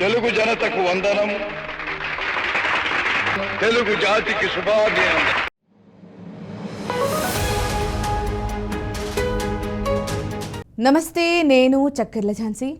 తెలుగు జనతకు వందనం, తెలుగు జాతికి శుభాభినందనం. నమస్తే, నేను చక్కెర్ల ఝాన్సీ.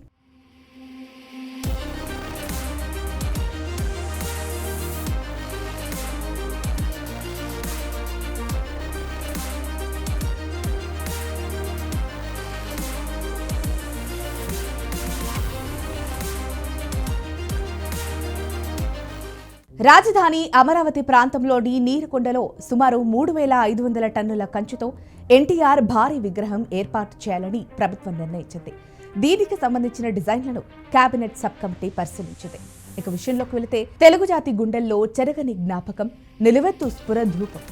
రాజధాని అమరావతి ప్రాంతంలోని నీరుకొండలో సుమారు 3,500 టన్నుల కంచుతో ఎన్టీఆర్ భారీ విగ్రహం ఏర్పాటు చేయాలని ప్రభుత్వం నిర్ణయించింది. దీనికి సంబంధించిన డిజైన్లను కేబినెట్ సబ్ కమిటీ పరిశీలించింది. ఇక విషయంలోకి వెళితే తెలుగు జాతి గుండెల్లో చెరగని జ్ఞాపకం, నిలువెత్తు స్ఫురధూపం,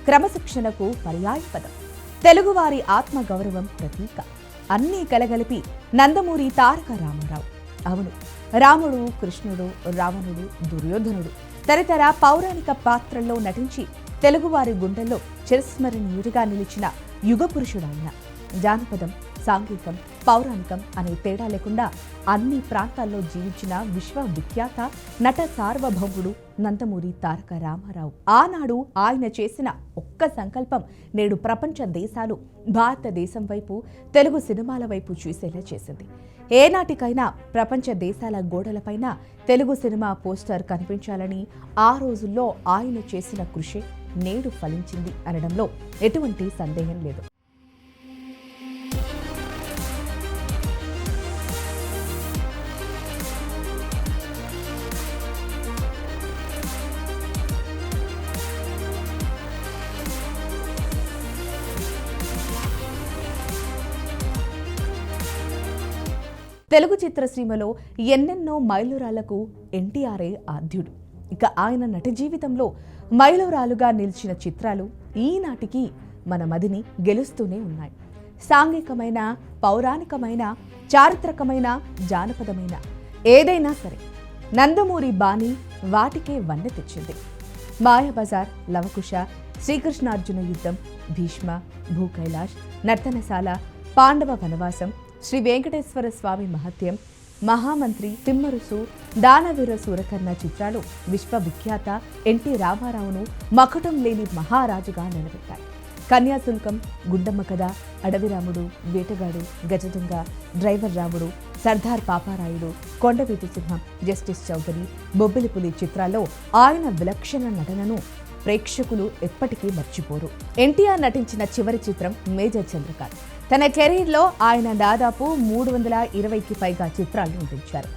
క్రమశిక్షణకు పర్యాయపదం, తెలుగువారి ఆత్మగౌరవం ప్రతీక అన్నీ కలగలిపి నందమూరి తారక రామారావు. అవును, రాముడు, కృష్ణుడు, రావణుడు, దుర్యోధనుడు తదితర పౌరాణిక పాత్రల్లో నటించి తెలుగువారి గుండెల్లో చిరస్మరణీయుడిగా నిలిచిన యుగ పురుషుడాయన. జానపదం, సాంఘికం, పౌరాణికం అనే తేడా లేకుండా అన్ని ప్రాంతాల్లో జీవించిన విశ్వవిఖ్యాత నట సార్వభౌముడు నందమూరి తారక రామారావు. ఆనాడు ఆయన చేసిన ఒక్క సంకల్పం నేడు ప్రపంచ దేశాలు భారతదేశం వైపు, తెలుగు సినిమాల వైపు చూసేలా చేసింది. ఏనాటికైనా ప్రపంచ దేశాల గోడలపైన తెలుగు సినిమా పోస్టర్ కనిపించాలని ఆ రోజుల్లో ఆయన చేసిన కృషి నేడు ఫలించింది అనడంలో ఎటువంటి సందేహం లేదు. తెలుగు చిత్రసీమలో ఎన్నెన్నో మైలురాళ్లకు ఎన్టీఆర్ఏ ఆద్యుడు. ఇక ఆయన నటి జీవితంలో మైలురాలుగా నిలిచిన చిత్రాలు ఈనాటికి మన మదిని గెలుస్తూనే ఉన్నాయి. సాంఘికమైన, పౌరాణికమైన, చారిత్రకమైన, జానపదమైన ఏదైనా సరే నందమూరి బాణి వాటికే వన్నె తెచ్చింది. మాయాబజార్, లవకుశ, శ్రీకృష్ణార్జున యుద్ధం, భీష్మ, భూకైలాష్, నర్తనశాల, పాండవ వనవాసం, శ్రీ వెంకటేశ్వర స్వామి మహత్యం, మహామంత్రి, తిమ్మరుసు, దానవీర సూరకర్ణ చిత్రాలు విశ్వవిఖ్యాత ఎన్టీ రామారావును మకుటం లేని మహారాజుగా నిలబెట్టాయి. కన్యాశుల్కం, గుండమ్మ కథ, అడవిరాముడు, వేటగాడు, గజదొంగ, డ్రైవర్ రాముడు, సర్దార్ పాపారాయుడు, కొండవీటి సింహం, జస్టిస్ చౌదరి, బొబ్బిలిపులి చిత్రాల్లో ఆయన విలక్షణ నటనను ప్రేక్షకులు ఎప్పటికీ మర్చిపోరు. ఎన్టీఆర్ నటించిన చివరి చిత్రం మేజర్ చంద్రకాంత్. తన కెరీర్లో ఆయన దాదాపు 320కి పైగా చిత్రాలు నటించారు.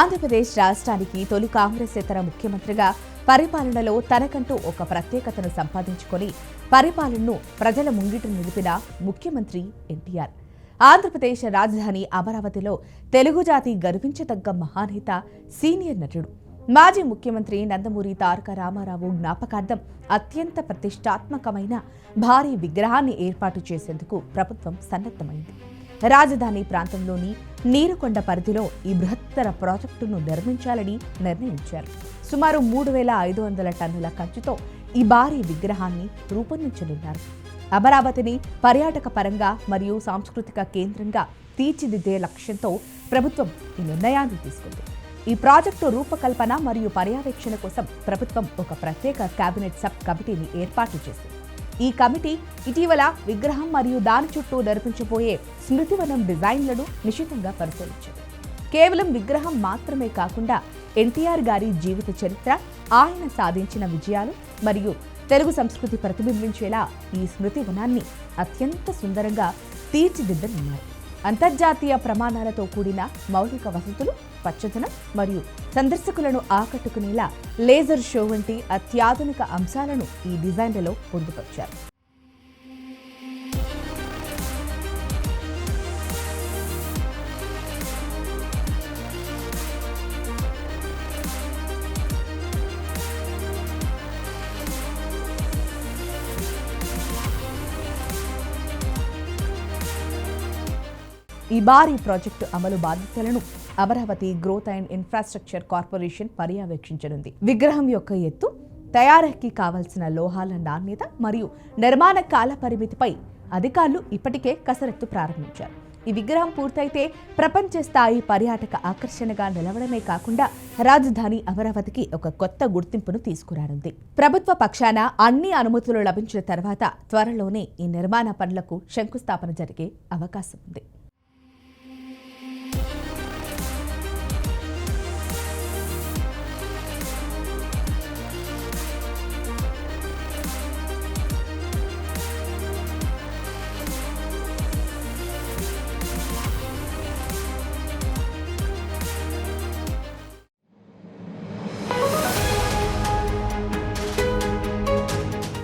ఆంధ్రప్రదేశ్ రాష్ట్రానికి తొలి కాంగ్రెసేతర ముఖ్యమంత్రిగా పరిపాలనలో తనకంటూ ఒక ప్రత్యేకతను సంపాదించుకొని పరిపాలనను ప్రజల ముంగిట నిలిపిన ముఖ్యమంత్రి ఎన్టీఆర్. ఆంధ్రప్రదేశ్ రాజధాని అమరావతిలో తెలుగు జాతి గర్వించదగ్గ మహానేత, సీనియర్ నటుడు, మాజీ ముఖ్యమంత్రి నందమూరి తారక రామారావు జ్ఞాపకార్థం అత్యంత ప్రతిష్టాత్మకమైన భారీ విగ్రహాన్ని ఏర్పాటు చేసేందుకు ప్రభుత్వం సన్నద్ధమైంది. రాజధాని ప్రాంతంలోని నీరుకొండ పరిధిలో ఈ బృహత్తర ప్రాజెక్టును నిర్మించాలని నిర్ణయించారు. సుమారు 3,500 టన్నుల కంచుతో ఈ భారీ విగ్రహాన్ని రూపొందించనున్నారు. అమరావతిని పర్యాటక పరంగా మరియు సాంస్కృతిక కేంద్రంగా తీర్చిదిద్దే లక్ష్యంతో ప్రభుత్వం ఈ నిర్ణయాన్ని తీసుకుంది. ఈ ప్రాజెక్టు రూపకల్పన మరియు పర్యవేక్షణ కోసం ప్రభుత్వం ఒక ప్రత్యేక కేబినెట్ సబ్ కమిటీని ఏర్పాటు చేసింది. ఈ కమిటీ ఇటీవల విగ్రహం మరియు దాని చుట్టూ నిర్మించబోయే స్మృతివనం డిజైన్లను నిశితంగా పరిశీలించింది. కేవలం విగ్రహం మాత్రమే కాకుండా ఎన్టీఆర్ గారి జీవిత చరిత్ర, ఆయన సాధించిన విజయాలు మరియు తెలుగు సంస్కృతి ప్రతిబింబించేలా ఈ స్మృతివనాన్ని అత్యంత సుందరంగా తీర్చిదిద్దనున్నారు. అంతర్జాతీయ ప్రమాణాలతో కూడిన మౌలిక వసతులు, పచ్చదనం మరియు సందర్శకులను ఆకట్టుకునేలా లేజర్ షో వంటి అత్యాధునిక అంశాలను ఈ డిజైన్లలో పొందుపరిచారు. ఈ భారీ ప్రాజెక్టు అమలు బాధ్యతలను Amaravati growth and infrastructure corporation పర్యవేక్షించనుంది. విగ్రహం యొక్క ఎత్తు, తయారీకి కావలసిన లోహాల నాణ్యత మరియు నిర్మాణ కాల పరిమితిపై అధికారులు ఇప్పటికే కసరత్తు ప్రారంభించారు. ఈ విగ్రహం పూర్తయితే ప్రపంచ స్థాయి పర్యాటక ఆకర్షణగా నిలవడమే కాకుండా రాజధాని అమరావతికి ఒక కొత్త గుర్తింపును తీసుకురానుంది. ప్రభుత్వ పక్షాన అన్ని అనుమతులు లభించిన తర్వాత త్వరలోనే ఈ నిర్మాణ పనులకు శంకుస్థాపన జరిగే అవకాశం ఉంది.